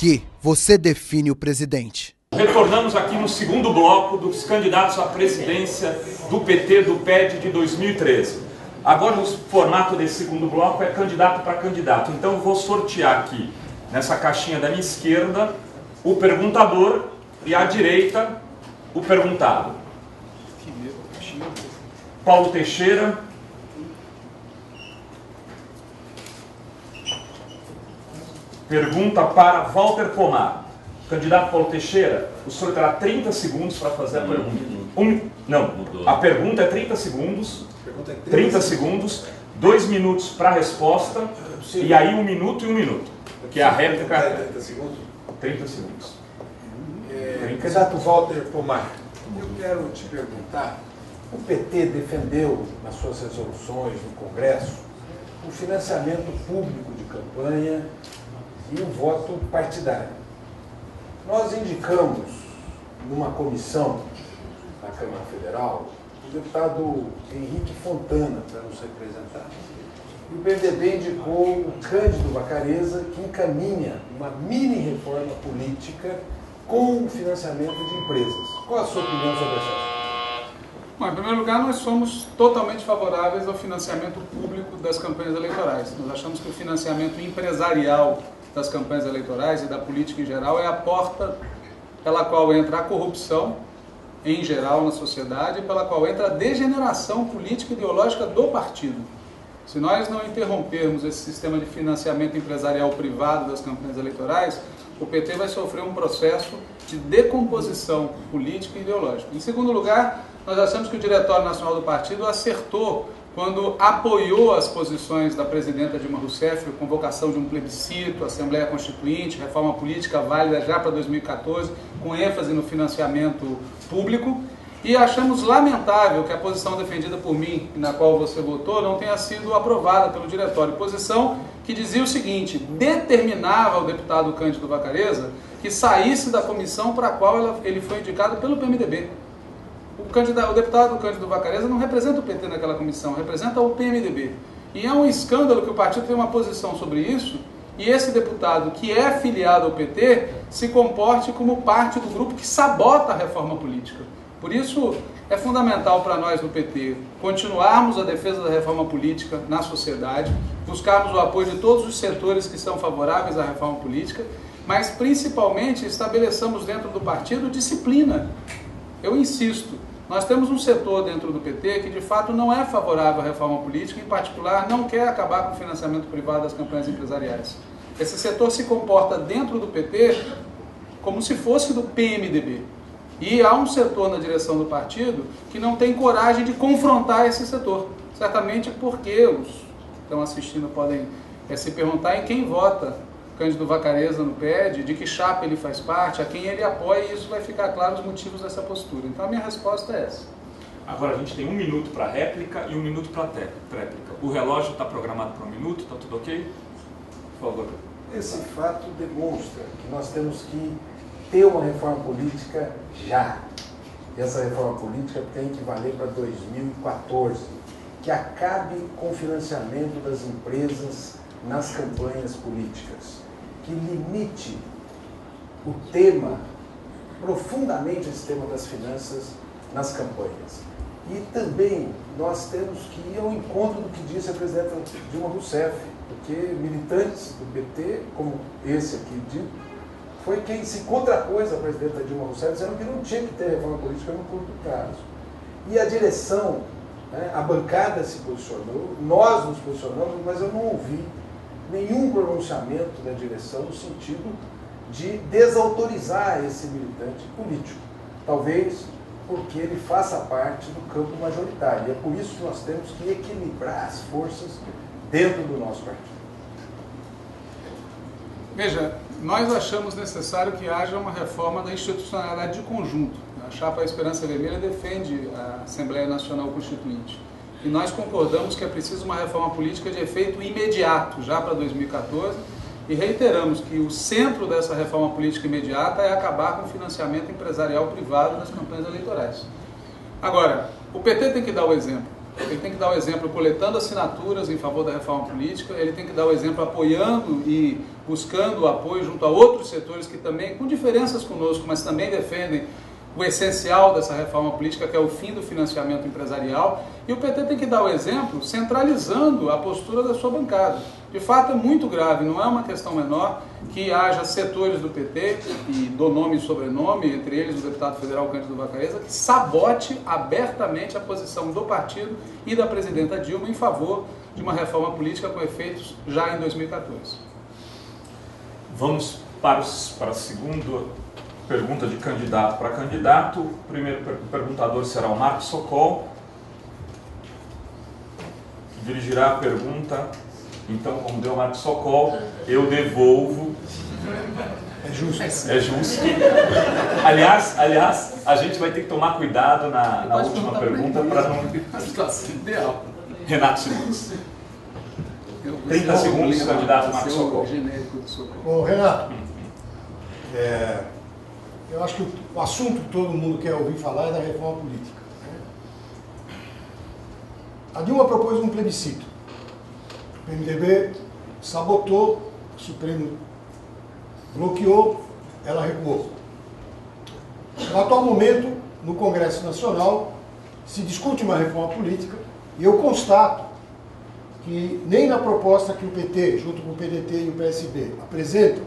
Aqui, você define o presidente. Retornamos aqui no segundo bloco dos candidatos à presidência do PT do PED de 2013. Agora o formato desse segundo bloco é candidato para candidato. Então eu vou sortear aqui, nessa caixinha da minha esquerda, o perguntador e à direita, o perguntado. Paulo Teixeira. Pergunta para Walter Pomar. Candidato Paulo Teixeira, o senhor terá 30 segundos para fazer a pergunta. A pergunta é 30 segundos. 30 segundos, 2 minutos para a resposta, e aí 1 minuto e 1 minuto. Que é a réplica. 30 segundos? 30 segundos. Candidato Walter Pomar, eu quero te perguntar, o PT defendeu nas suas resoluções no Congresso o financiamento público de campanha e o voto partidário. Nós indicamos numa comissão na Câmara Federal o deputado Henrique Fontana para nos representar. E o PMDB indicou o Cândido Vacarezza, que encaminha uma mini reforma política com o financiamento de empresas. Qual a sua opinião sobre essa? Bom, em primeiro lugar, nós somos totalmente favoráveis ao financiamento público das campanhas eleitorais. Nós achamos que o financiamento empresarial das campanhas eleitorais e da política em geral é a porta pela qual entra a corrupção em geral na sociedade e pela qual entra a degeneração política e ideológica do partido. Se nós não interrompermos esse sistema de financiamento empresarial privado das campanhas eleitorais, o PT vai sofrer um processo de decomposição política e ideológica. Em segundo lugar, nós achamos que o Diretório Nacional do Partido acertou quando apoiou as posições da presidenta Dilma Rousseff, a convocação de um plebiscito, Assembleia Constituinte, reforma política válida já para 2014, com ênfase no financiamento público, e achamos lamentável que a posição defendida por mim, na qual você votou, não tenha sido aprovada pelo Diretório. Posição que dizia o seguinte: determinava ao deputado Cândido Vacarezza que saísse da comissão para a qual ele foi indicado pelo PMDB. O deputado Cândido Vacarezza não representa o PT naquela comissão, representa o PMDB. E é um escândalo que o partido tem uma posição sobre isso, e esse deputado que é filiado ao PT se comporte como parte do grupo que sabota a reforma política. Por isso, é fundamental para nós no PT continuarmos a defesa da reforma política na sociedade, buscarmos o apoio de todos os setores que são favoráveis à reforma política, mas principalmente estabeleçamos dentro do partido disciplina. Eu insisto, nós temos um setor dentro do PT que de fato não é favorável à reforma política, em particular não quer acabar com o financiamento privado das campanhas empresariais. Esse setor se comporta dentro do PT como se fosse do PMDB. E há um setor na direção do partido que não tem coragem de confrontar esse setor. Certamente porque os que estão assistindo podem se perguntar em quem vota Cândido Vacarezza no PED, de que chapa ele faz parte, a quem ele apoia, e isso vai ficar claro os motivos dessa postura. Então a minha resposta é essa. Agora a gente tem 1 minuto para réplica e 1 minuto para réplica. O relógio está programado para 1 minuto, está tudo ok? Por favor. Esse fato demonstra que nós temos que ter uma reforma política já. E essa reforma política tem que valer para 2014, que acabe com o financiamento das empresas nas campanhas políticas, que limite o tema, profundamente esse tema das finanças nas campanhas. E também nós temos que ir ao encontro do que disse a presidenta Dilma Rousseff, porque militantes do PT, como esse aqui dito, foi quem se contrapôs à presidenta Dilma Rousseff, dizendo que não tinha que ter reforma política no curto prazo. E a direção, a bancada se posicionou, nós nos posicionamos, mas eu não ouvi nenhum pronunciamento da direção no sentido de desautorizar esse militante político. Talvez porque ele faça parte do campo majoritário. E é por isso que nós temos que equilibrar as forças dentro do nosso partido. Veja, nós achamos necessário que haja uma reforma da institucionalidade de conjunto. A chapa Esperança Vermelha defende a Assembleia Nacional Constituinte. E nós concordamos que é preciso uma reforma política de efeito imediato, já para 2014, e reiteramos que o centro dessa reforma política imediata é acabar com o financiamento empresarial privado nas campanhas eleitorais. Agora, o PT tem que dar o exemplo. ele tem que dar o exemplo coletando assinaturas em favor da reforma política, ele tem que dar o exemplo apoiando e buscando o apoio junto a outros setores que também, com diferenças conosco, mas também defendem o essencial dessa reforma política, que é o fim do financiamento empresarial. E o PT tem que dar o exemplo centralizando a postura da sua bancada. De fato, é muito grave, não é uma questão menor que haja setores do PT, e dou nome e sobrenome, entre eles o deputado federal Cândido Vacarezza, que sabote abertamente a posição do partido e da presidenta Dilma em favor de uma reforma política com efeitos já em 2014. Vamos para a segunda pergunta de candidato para candidato. O primeiro perguntador será o Marcos Sokol, que dirigirá a pergunta. Então, como deu o Marcos Sokol, eu devolvo. É justo. É justo. Aliás, a gente vai ter que tomar cuidado na última pergunta para não... A situação ideal. Renato Simões. 30 segundos, candidato Marcos Sokol. Bom, Renato, eu acho que o assunto que todo mundo quer ouvir falar é da reforma política. A Dilma propôs um plebiscito. O PMDB sabotou, o Supremo bloqueou, ela recuou. No atual momento, no Congresso Nacional, se discute uma reforma política e eu constato que nem na proposta que o PT, junto com o PDT e o PSB, apresentam,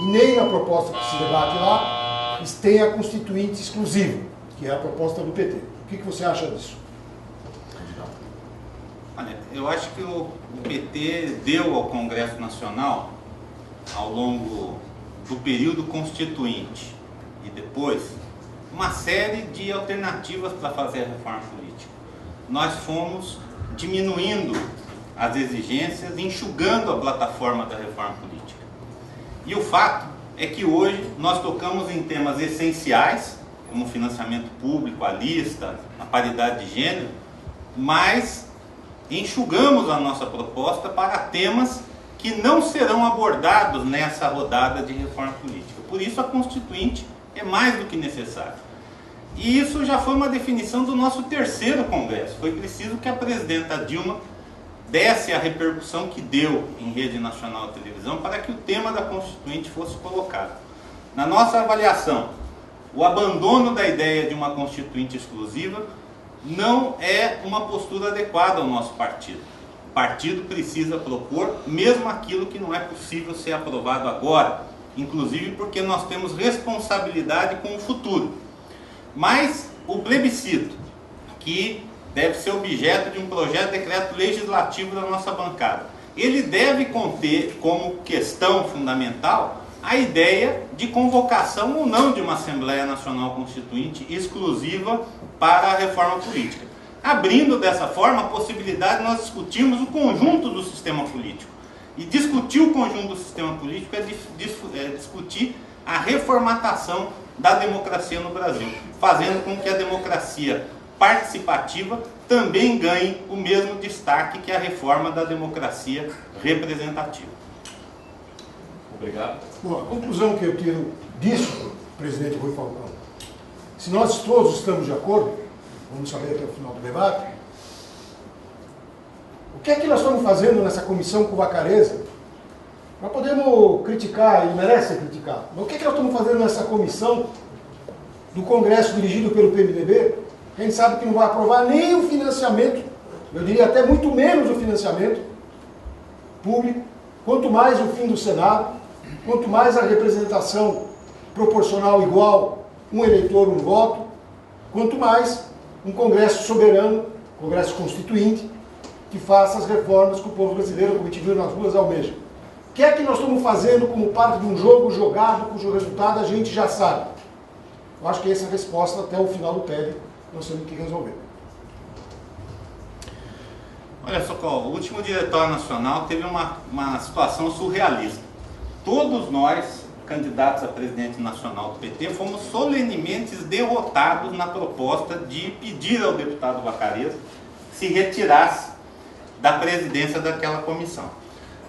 e nem na proposta que se debate lá, tem a constituinte exclusiva, que é a proposta do PT. O que você acha disso? Olha, eu acho que o PT deu ao Congresso Nacional, ao longo do período constituinte e depois, uma série de alternativas para fazer a reforma política. Nós fomos diminuindo as exigências, enxugando a plataforma da reforma política. E o fato é que hoje nós tocamos em temas essenciais, como o financiamento público, a lista, a paridade de gênero, mas enxugamos a nossa proposta para temas que não serão abordados nessa rodada de reforma política. Por isso a Constituinte é mais do que necessária. E isso já foi uma definição do nosso terceiro Congresso. Foi preciso que a presidenta Dilma desse a repercussão que deu em rede nacional de televisão para que o tema da Constituinte fosse colocado. Na nossa avaliação, o abandono da ideia de uma Constituinte exclusiva não é uma postura adequada ao nosso partido. O partido precisa propor mesmo aquilo que não é possível ser aprovado agora, inclusive porque nós temos responsabilidade com o futuro. Mas o plebiscito, que deve ser objeto de um projeto de decreto legislativo da nossa bancada, ele deve conter como questão fundamental a ideia de convocação ou não de uma Assembleia Nacional Constituinte exclusiva para a reforma política, abrindo dessa forma a possibilidade de nós discutirmos o conjunto do sistema político. E discutir o conjunto do sistema político é discutir a reformatação da democracia no Brasil, fazendo com que a democracia participativa também ganhe o mesmo destaque que a reforma da democracia representativa. Obrigado. Bom, a conclusão que eu tiro disso, presidente Rui Falcão, se nós todos estamos de acordo, vamos saber até o final do debate, o que é que nós estamos fazendo nessa comissão com Vacarezza? Nós podemos criticar, e merece criticar, mas o que é que nós estamos fazendo nessa comissão do Congresso dirigido pelo PMDB? A gente sabe que não vai aprovar nem o financiamento, eu diria até muito menos o financiamento público, quanto mais o fim do Senado, quanto mais a representação proporcional igual, um eleitor, um voto, quanto mais um Congresso soberano, Congresso Constituinte, que faça as reformas que o povo brasileiro, como a gente viu nas ruas, almeja. O que é que nós estamos fazendo como parte de um jogo jogado, cujo resultado a gente já sabe? Eu acho que essa é a resposta até o final do PED, nós temos que resolver. Olha, Sokol, o último Diretório Nacional teve uma situação surrealista. Todos nós, candidatos a presidente nacional do PT, fomos solenemente derrotados na proposta de pedir ao deputado Vacarezza se retirasse da presidência daquela comissão.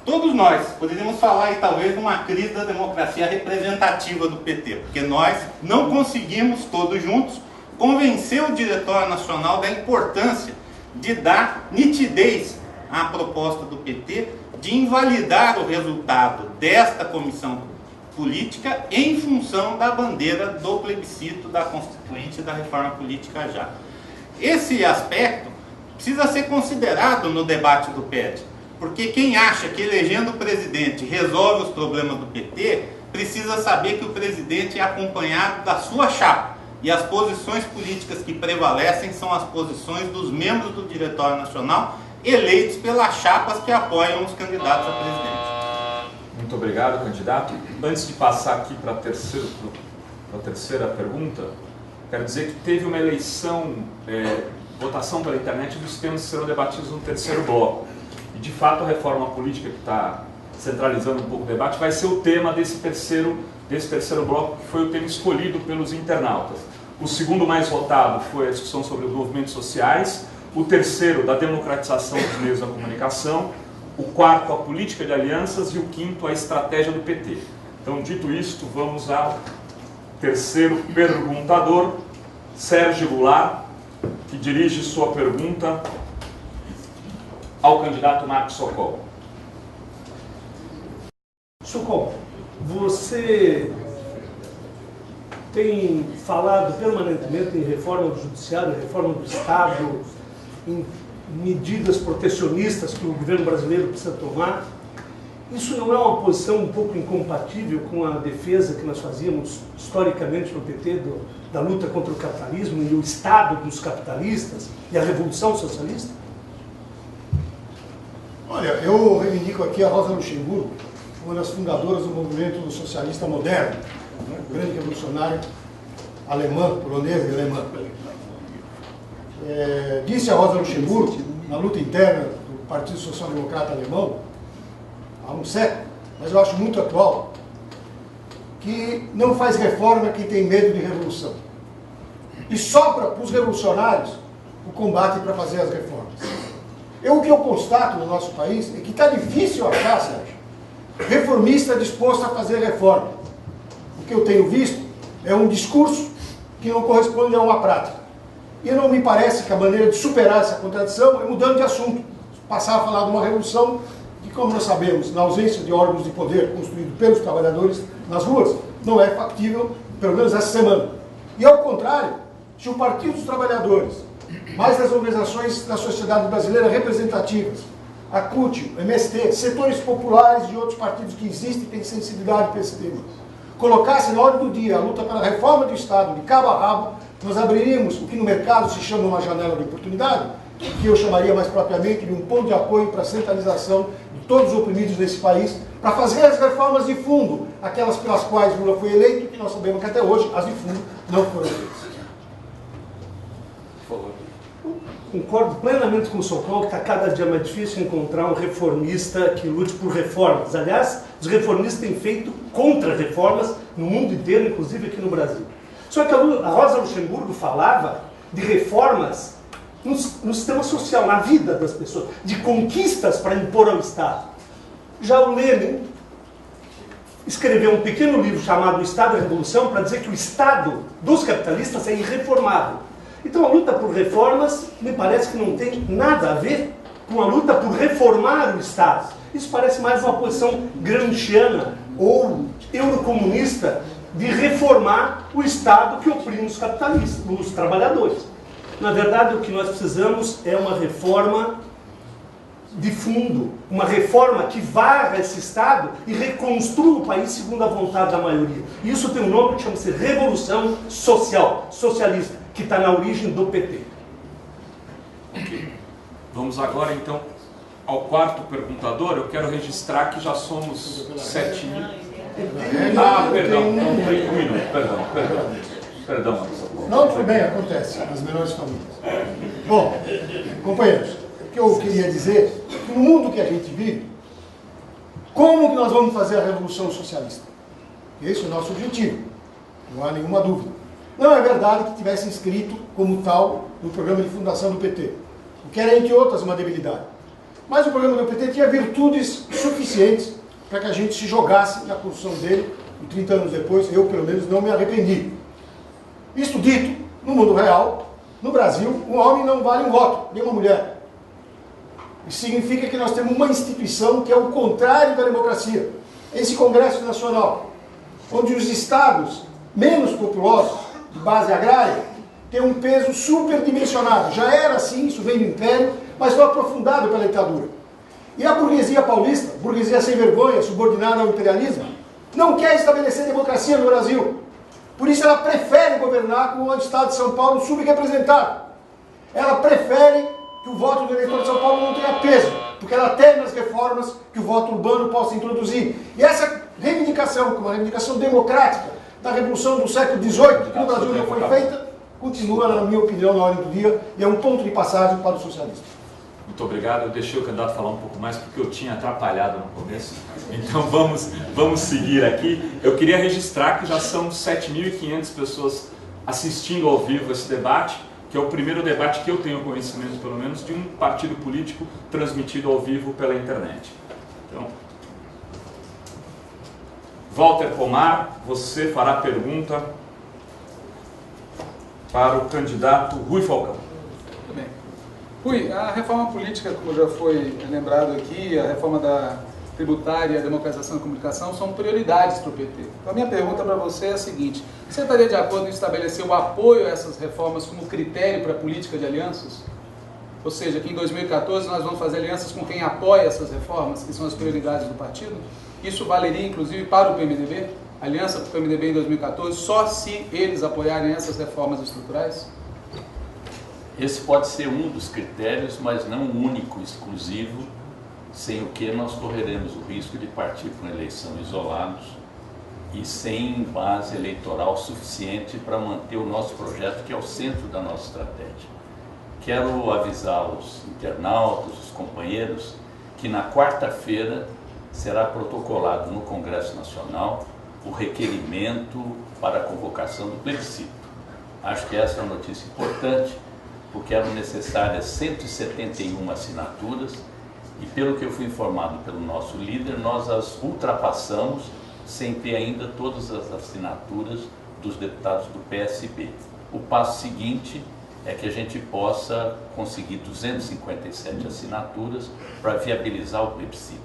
Todos nós poderíamos falar aí talvez de uma crise da democracia representativa do PT, porque nós não conseguimos todos juntos convencer o Diretório Nacional da importância de dar nitidez à proposta do PT de invalidar o resultado desta comissão política em função da bandeira do plebiscito, da Constituinte e da reforma política já. Esse aspecto precisa ser considerado no debate do PET, porque quem acha que elegendo o presidente resolve os problemas do PT, precisa saber que o presidente é acompanhado da sua chapa, e as posições políticas que prevalecem são as posições dos membros do Diretório Nacional eleitos pelas chapas que apoiam os candidatos a presidente. Muito obrigado, candidato. Antes de passar aqui para a terceira pergunta, quero dizer que teve uma eleição, votação pela internet dos temas que serão debatidos no terceiro bloco. E, de fato, a reforma política que está centralizando um pouco o debate vai ser o tema desse terceiro bloco, que foi o tema escolhido pelos internautas. O segundo mais votado foi a discussão sobre os movimentos sociais, o terceiro, da democratização dos meios da comunicação, o quarto, a política de alianças, e o quinto, a estratégia do PT. Então, dito isto, vamos ao terceiro perguntador, Sérgio Goulart, que dirige sua pergunta ao candidato Marcos Sokol. Sokol, você tem falado permanentemente em reforma do judiciário, reforma do Estado, em medidas protecionistas que o governo brasileiro precisa tomar. Isso não é uma posição um pouco incompatível com a defesa que nós fazíamos historicamente no PT da luta contra o capitalismo e o Estado dos capitalistas e a Revolução Socialista? Olha, eu reivindico aqui a Rosa Luxemburgo, uma das fundadoras do movimento socialista moderno, né? Grande revolucionária alemã, polonesa e alemã. Disse a Rosa Luxemburgo, na luta interna do Partido Social Democrata Alemão, há um século, mas eu acho muito atual, que não faz reforma quem tem medo de revolução. E sobra para os revolucionários o combate para fazer as reformas. O que eu constato no nosso país é que está difícil achar, Sérgio, reformista disposto a fazer reforma. O que eu tenho visto é um discurso que não corresponde a uma prática. E não me parece que a maneira de superar essa contradição é mudando de assunto. Passar a falar de uma revolução que, como nós sabemos, na ausência de órgãos de poder construídos pelos trabalhadores nas ruas, não é factível, pelo menos essa semana. E ao contrário, se o Partido dos Trabalhadores, mais as organizações da sociedade brasileira representativas, a CUT, o MST, setores populares de outros partidos que existem e têm sensibilidade para esse tema, colocassem na ordem do dia a luta pela reforma do Estado de cabo a rabo, nós abriríamos o que no mercado se chama uma janela de oportunidade, que eu chamaria mais propriamente de um ponto de apoio para a centralização de todos os oprimidos nesse país, para fazer as reformas de fundo, aquelas pelas quais Lula foi eleito, que nós sabemos que até hoje as de fundo não foram feitas. Concordo plenamente com o Sokol que está cada dia mais difícil encontrar um reformista que lute por reformas. Aliás, os reformistas têm feito contra-reformas no mundo inteiro, inclusive aqui no Brasil. Só que a Rosa Luxemburgo falava de reformas no sistema social, na vida das pessoas, de conquistas para impor ao Estado. Já o Lenin escreveu um pequeno livro chamado O Estado e a Revolução para dizer que o Estado dos capitalistas é irreformável. Então a luta por reformas me parece que não tem nada a ver com a luta por reformar o Estado. Isso parece mais uma posição gramsciana ou eurocomunista de reformar o Estado que oprime os capitalistas, os trabalhadores. Na verdade, o que nós precisamos é uma reforma de fundo, uma reforma que varra esse Estado e reconstrua o país segundo a vontade da maioria. E isso tem um nome que chama-se Revolução Social, socialista, que está na origem do PT. Ok. Vamos agora, então, ao quarto perguntador. Eu quero registrar que já somos 7.000. Ah, perdão, um minuto, perdão. Não, tudo bem, acontece, nas melhores famílias. Bom, companheiros, o que eu queria dizer é que no mundo que a gente vive, como que nós vamos fazer a Revolução Socialista? Esse é o nosso objetivo, não há nenhuma dúvida. Não é verdade que tivesse inscrito como tal no programa de fundação do PT, o que era, entre outras, uma debilidade. Mas o programa do PT tinha virtudes suficientes para que a gente se jogasse na construção dele, e 30 anos depois, eu, pelo menos, não me arrependi. Isto dito, no mundo real, No Brasil, um homem não vale um voto, nem uma mulher. Isso significa que nós temos uma instituição que é o contrário da democracia. Esse Congresso Nacional, onde os estados menos populosos, de base agrária, têm um peso superdimensionado. Já era assim, isso vem do Império, mas foi aprofundado pela ditadura. E a burguesia paulista, burguesia sem vergonha, subordinada ao imperialismo, não quer estabelecer democracia no Brasil. Por isso ela prefere governar com o estado de São Paulo subrepresentado. Ela prefere que o voto do eleitor de São Paulo não tenha peso, porque ela teme as reformas que o voto urbano possa introduzir. E essa reivindicação, como uma reivindicação democrática da Revolução do século XVIII, que no Brasil não foi feita, continua, na minha opinião, na ordem do dia, e é um ponto de passagem para o socialismo. Muito obrigado. Eu deixei o candidato falar um pouco mais porque eu tinha atrapalhado no começo. Então vamos seguir aqui. Eu queria registrar que já são 7.500 pessoas assistindo ao vivo esse debate, que é o primeiro debate que eu tenho conhecimento, pelo menos, de um partido político transmitido ao vivo pela internet. Então, Walter Pomar, você fará pergunta para o candidato Rui Falcão. Muito bem. Rui, a reforma política, como já foi lembrado aqui, a reforma da tributária e a democratização da comunicação são prioridades para o PT. Então a minha pergunta para você é a seguinte: você estaria de acordo em estabelecer o apoio a essas reformas como critério para a política de alianças? Ou seja, que em 2014 nós vamos fazer alianças com quem apoia essas reformas, que são as prioridades do partido? Isso valeria inclusive para o PMDB? Aliança com o PMDB em 2014, só se eles apoiarem essas reformas estruturais? Esse pode ser um dos critérios, mas não o único, exclusivo, sem o que nós correremos o risco de partir para uma eleição isolados e sem base eleitoral suficiente para manter o nosso projeto, que é o centro da nossa estratégia. Quero avisar os internautas, os companheiros, que na quarta-feira será protocolado no Congresso Nacional o requerimento para a convocação do plebiscito. Acho que essa é uma notícia importante, porque eram necessárias 171 assinaturas e, pelo que eu fui informado pelo nosso líder, nós as ultrapassamos sem ter ainda todas as assinaturas dos deputados do PSB. O passo seguinte é que a gente possa conseguir 257 assinaturas para viabilizar o plebiscito.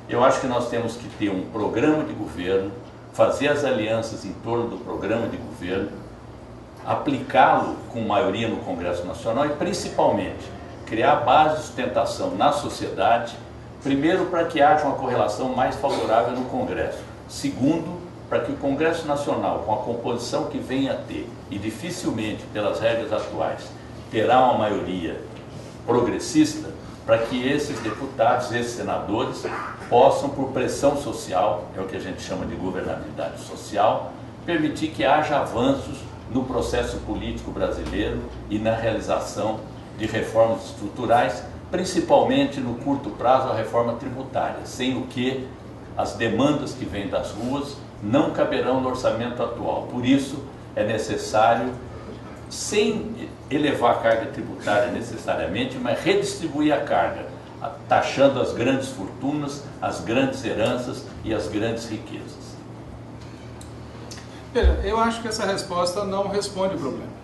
Eu acho que nós temos que ter um programa de governo, fazer as alianças em torno do programa de governo, aplicá-lo com maioria no Congresso Nacional e, principalmente, criar base de sustentação na sociedade, primeiro, para que haja uma correlação mais favorável no Congresso. Segundo, para que o Congresso Nacional, com a composição que venha a ter, e dificilmente, pelas regras atuais, terá uma maioria progressista, para que esses deputados, esses senadores, possam, por pressão social, é o que a gente chama de governabilidade social, permitir que haja avanços no processo político brasileiro e na realização de reformas estruturais, principalmente no curto prazo a reforma tributária, sem o que as demandas que vêm das ruas não caberão no orçamento atual. Por isso é necessário, sem elevar a carga tributária necessariamente, mas redistribuir a carga, taxando as grandes fortunas, as grandes heranças e as grandes riquezas. Veja, eu acho que essa resposta não responde o problema.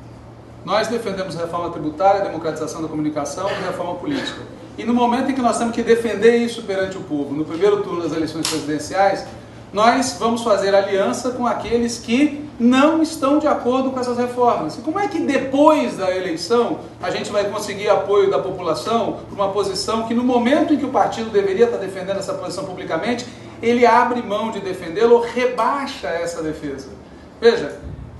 Nós defendemos reforma tributária, democratização da comunicação e reforma política. E no momento em que nós temos que defender isso perante o povo, no primeiro turno das eleições presidenciais, nós vamos fazer aliança com aqueles que não estão de acordo com essas reformas. E como é que depois da eleição a gente vai conseguir apoio da população por uma posição que no momento em que o partido deveria estar defendendo essa posição publicamente, ele abre mão de defendê-la ou rebaixa essa defesa? Veja,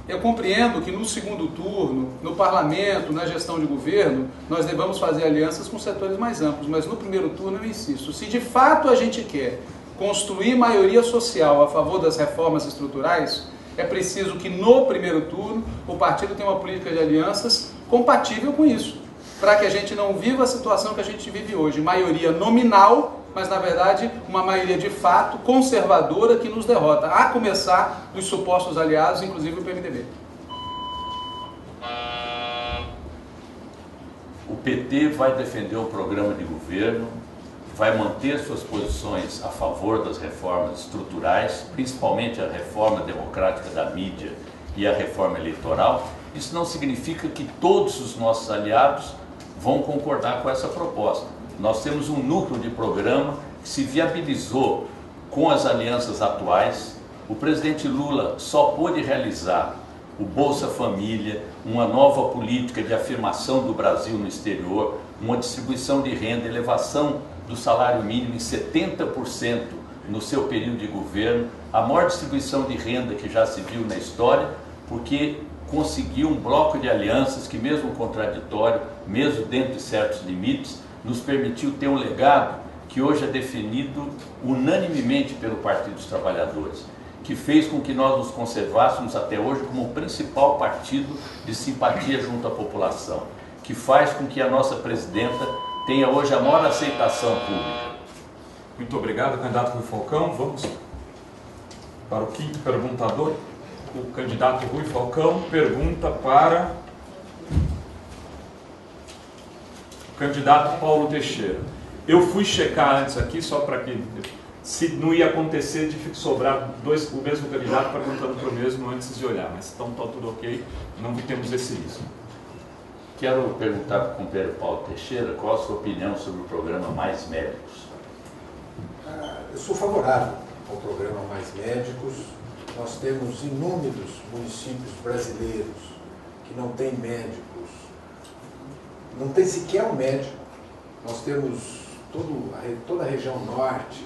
eu compreendo que no segundo turno, no parlamento, na gestão de governo, nós devamos fazer alianças com setores mais amplos, mas no primeiro turno eu insisto, se de fato a gente quer construir maioria social a favor das reformas estruturais, é preciso que no primeiro turno o partido tenha uma política de alianças compatível com isso, para que a gente não viva a situação que a gente vive hoje, maioria nominal, mas na verdade uma maioria de fato conservadora que nos derrota, a começar dos supostos aliados, inclusive o PMDB. O PT vai defender o programa de governo, vai manter suas posições a favor das reformas estruturais, principalmente a reforma democrática da mídia e a reforma eleitoral, isso não significa que todos os nossos aliados vão concordar com essa proposta. Nós temos um núcleo de programa que se viabilizou com as alianças atuais. O presidente Lula só pôde realizar o Bolsa Família, uma nova política de afirmação do Brasil no exterior, uma distribuição de renda, elevação do salário mínimo em 70% no seu período de governo, a maior distribuição de renda que já se viu na história, porque conseguiu um bloco de alianças que, mesmo contraditório, mesmo dentro de certos limites, nos permitiu ter um legado que hoje é definido unanimemente pelo Partido dos Trabalhadores, que fez com que nós nos conservássemos até hoje como o principal partido de simpatia junto à população, que faz com que a nossa presidenta tenha hoje a maior aceitação pública. Muito obrigado, candidato Rui Falcão. Vamos para o quinto perguntador. O candidato Rui Falcão pergunta para o candidato Paulo Teixeira. Eu fui checar antes aqui, só para que se não ia acontecer de sobrar o mesmo candidato perguntando para o mesmo antes de olhar, mas então está tudo ok, não temos esse risco. Quero perguntar para o companheiro Paulo Teixeira qual a sua opinião sobre o programa Mais Médicos. Eu sou favorável ao programa Mais Médicos. Nós temos inúmeros municípios brasileiros que não têm médicos, não tem sequer um médico. Nós temos toda a região norte,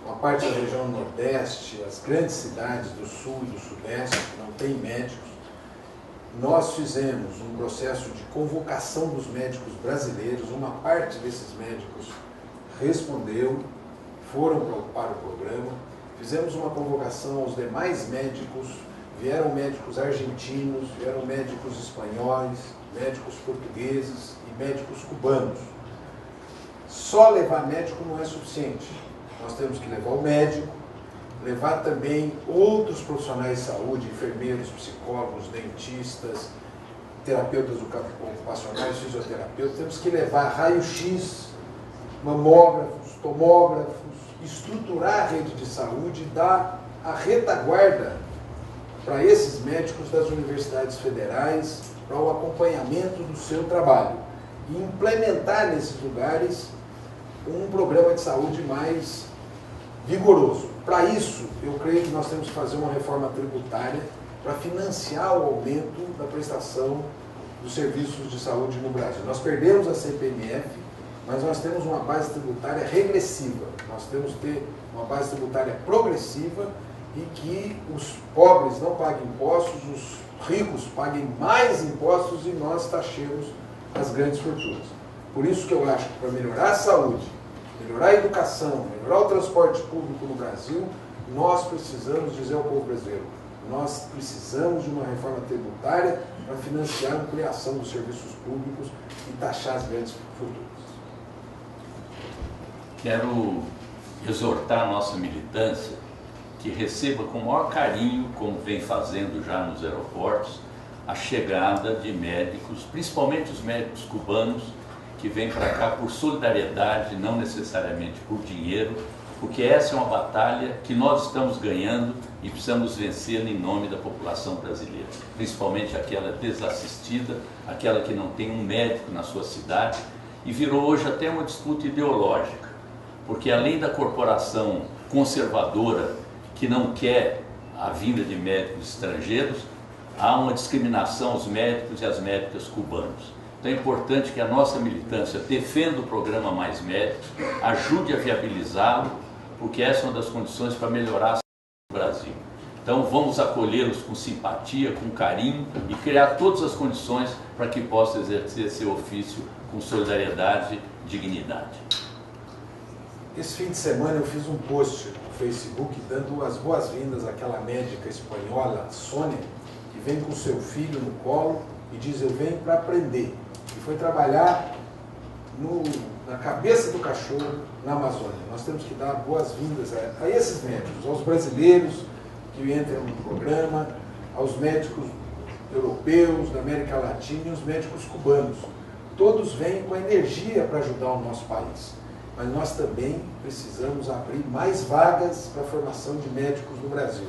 uma parte da região nordeste, as grandes cidades do sul e do sudeste que não têm médicos. Nós fizemos um processo de convocação dos médicos brasileiros, uma parte desses médicos respondeu, foram para o programa, fizemos uma convocação aos demais médicos, vieram médicos argentinos, vieram médicos espanhóis, médicos portugueses e médicos cubanos. Só levar médico não é suficiente. Nós temos que levar o médico, levar também outros profissionais de saúde, enfermeiros, psicólogos, dentistas, terapeutas ocupacionais, fisioterapeutas. Temos que levar raio-x, mamógrafos, tomógrafos, estruturar a rede de saúde e dar a retaguarda para esses médicos das universidades federais, para o acompanhamento do seu trabalho e implementar nesses lugares um programa de saúde mais vigoroso. Para isso, eu creio que nós temos que fazer uma reforma tributária para financiar o aumento da prestação dos serviços de saúde no Brasil. Nós perdemos a CPMF, mas nós temos uma base tributária regressiva. Nós temos que ter uma base tributária progressiva e que os pobres não paguem impostos, os ricos paguem mais impostos e nós taxemos as grandes fortunas. Por isso que eu acho que para melhorar a saúde, melhorar a educação, melhorar o transporte público no Brasil, nós precisamos dizer ao povo brasileiro, nós precisamos de uma reforma tributária para financiar a ampliação dos serviços públicos e taxar as grandes fortunas. Quero exortar a nossa militância que receba com o maior carinho, como vem fazendo já nos aeroportos, a chegada de médicos, principalmente os médicos cubanos, que vêm para cá por solidariedade, não necessariamente por dinheiro, porque essa é uma batalha que nós estamos ganhando e precisamos vencê-la em nome da população brasileira, principalmente aquela desassistida, aquela que não tem um médico na sua cidade, e virou hoje até uma disputa ideológica, porque além da corporação conservadora que não quer a vinda de médicos estrangeiros, há uma discriminação aos médicos e às médicas cubanos. Então é importante que a nossa militância defenda o programa Mais Médicos, ajude a viabilizá-lo, porque essa é uma das condições para melhorar a saúde do Brasil. Então vamos acolhê-los com simpatia, com carinho e criar todas as condições para que possa exercer seu ofício com solidariedade e dignidade. Esse fim de semana eu fiz um post no Facebook dando as boas-vindas àquela médica espanhola, Sônia, que vem com seu filho no colo e diz, eu venho para aprender. E foi trabalhar na cabeça do cachorro na Amazônia. Nós temos que dar boas-vindas a esses médicos, aos brasileiros que entram no programa, aos médicos europeus, da América Latina e os médicos cubanos. Todos vêm com energia para ajudar o nosso país. Mas nós também precisamos abrir mais vagas para a formação de médicos no Brasil.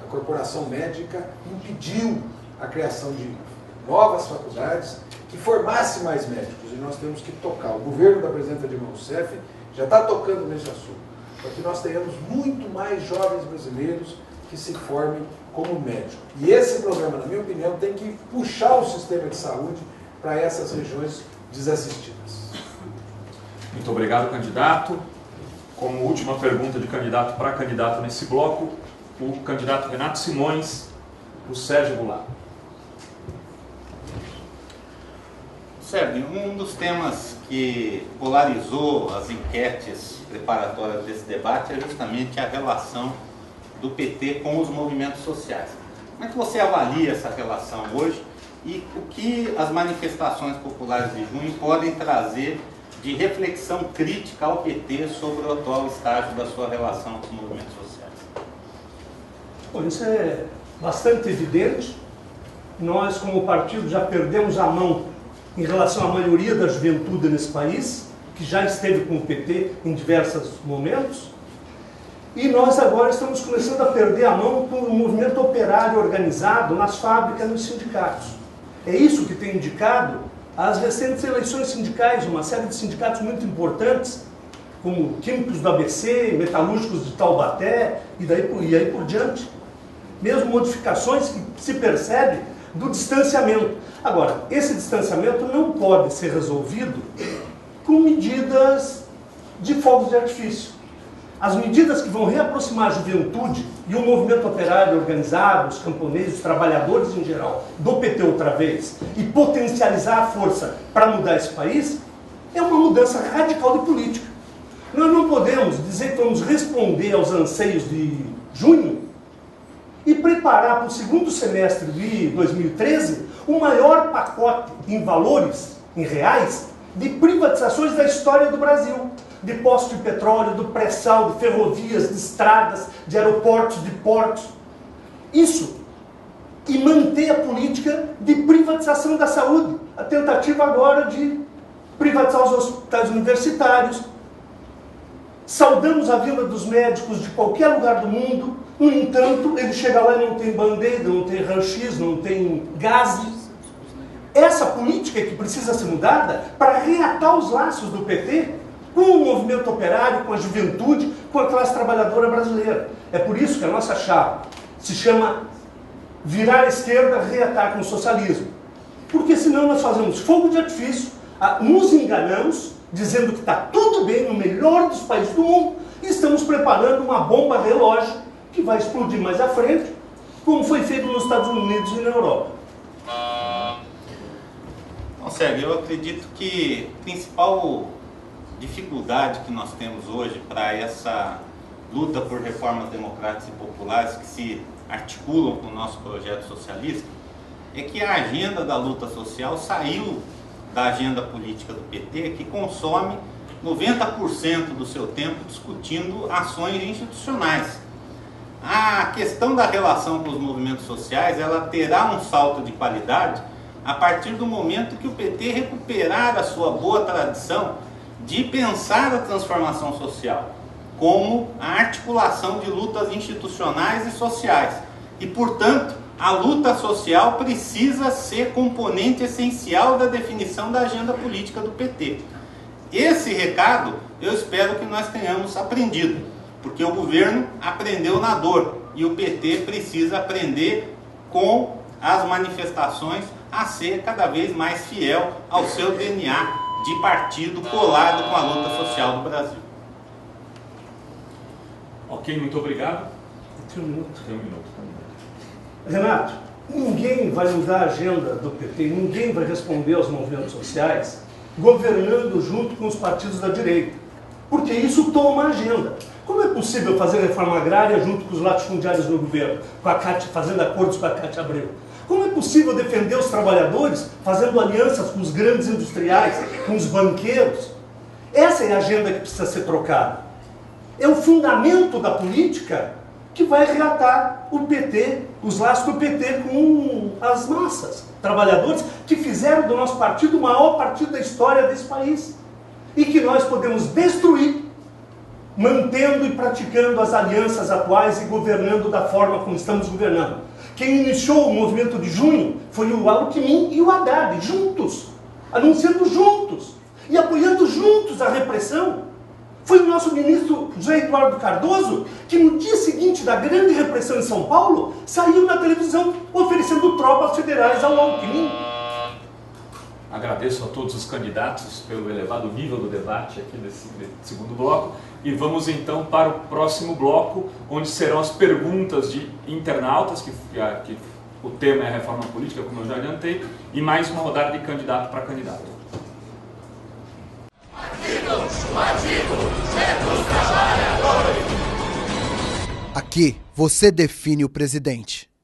A corporação médica impediu a criação de novas faculdades, que formasse mais médicos. E nós temos que tocar. O governo da presidenta Dilma Rousseff já está tocando nesse assunto, para que nós tenhamos muito mais jovens brasileiros que se formem como médico. E esse programa, na minha opinião, tem que puxar o sistema de saúde para essas regiões desassistidas. Muito obrigado, candidato. Como última pergunta de candidato para candidato nesse bloco, o candidato Renato Simões, o Sérgio Goulart. Sérgio, um dos temas que polarizou as enquetes preparatórias desse debate é justamente a relação do PT com os movimentos sociais. Como é que você avalia essa relação hoje e o que as manifestações populares de junho podem trazer de reflexão crítica ao PT sobre o atual estágio da sua relação com os movimentos sociais? Bom, isso é bastante evidente. Nós, como partido, já perdemos a mão em relação à maioria da juventude nesse país, que já esteve com o PT em diversos momentos. E nós agora estamos começando a perder a mão com o movimento operário organizado nas fábricas e nos sindicatos. É isso que tem indicado as recentes eleições sindicais, uma série de sindicatos muito importantes, como Químicos do ABC, Metalúrgicos de Taubaté e aí por diante. Mesmo modificações que se percebe do distanciamento. Agora, esse distanciamento não pode ser resolvido com medidas de fogos de artifício. As medidas que vão reaproximar a juventude e o movimento operário organizado, os camponeses, os trabalhadores em geral, do PT outra vez, e potencializar a força para mudar esse país, é uma mudança radical de política. Nós não podemos dizer que vamos responder aos anseios de junho e preparar para o segundo semestre de 2013 o maior pacote em valores, em reais, de privatizações da história do Brasil. De postos de petróleo, do pré-sal, de ferrovias, de estradas, de aeroportos, de portos. Isso. E manter a política de privatização da saúde. A tentativa agora de privatizar os hospitais universitários. Saudamos a vinda dos médicos de qualquer lugar do mundo. No entanto, ele chega lá e não tem band-aid, não tem raio-x, não tem gases. Essa política é que precisa ser mudada para reatar os laços do PT com o movimento operário, com a juventude, com a classe trabalhadora brasileira. É por isso que a nossa chave se chama virar à esquerda, reatar com o socialismo. Porque senão nós fazemos fogo de artifício, nos enganamos, dizendo que está tudo bem no melhor dos países do mundo, e estamos preparando uma bomba relógio que vai explodir mais à frente, como foi feito nos Estados Unidos e na Europa. Então, Sérgio, eu acredito que a principal dificuldade que nós temos hoje para essa luta por reformas democráticas e populares que se articulam com o nosso projeto socialista é que a agenda da luta social saiu da agenda política do PT, que consome 90% do seu tempo discutindo ações institucionais. A questão da relação com os movimentos sociais, ela terá um salto de qualidade a partir do momento que o PT recuperar a sua boa tradição de pensar a transformação social como a articulação de lutas institucionais e sociais. E, portanto, a luta social precisa ser componente essencial da definição da agenda política do PT. Esse recado eu espero que nós tenhamos aprendido, porque o governo aprendeu na dor e o PT precisa aprender com as manifestações a ser cada vez mais fiel ao seu DNA de partido colado com a luta social do Brasil. Ok, muito obrigado. Tem um minuto. Tem um minuto. Renato, ninguém vai mudar a agenda do PT, ninguém vai responder aos movimentos sociais governando junto com os partidos da direita, porque isso toma a agenda. Como é possível fazer reforma agrária junto com os latifundiários no governo, com a Cátia, fazendo acordos com a Cátia Abreu? Como é possível defender os trabalhadores fazendo alianças com os grandes industriais, com os banqueiros? Essa é a agenda que precisa ser trocada. É o fundamento da política que vai reatar o PT, os laços do PT com as massas, trabalhadores que fizeram do nosso partido o maior partido da história desse país e que nós podemos destruir mantendo e praticando as alianças atuais e governando da forma como estamos governando. Quem iniciou o movimento de junho foi o Alckmin e o Haddad, juntos, anunciando juntos e apoiando juntos a repressão. Foi o nosso ministro José Eduardo Cardoso que no dia seguinte da grande repressão em São Paulo saiu na televisão oferecendo tropas federais ao Alckmin. Agradeço a todos os candidatos pelo elevado nível do debate aqui nesse segundo bloco e vamos então para o próximo bloco, onde serão as perguntas de internautas, que o tema é a reforma política, como eu já adiantei, e mais uma rodada de candidato para candidato. Aqui, você define o presidente.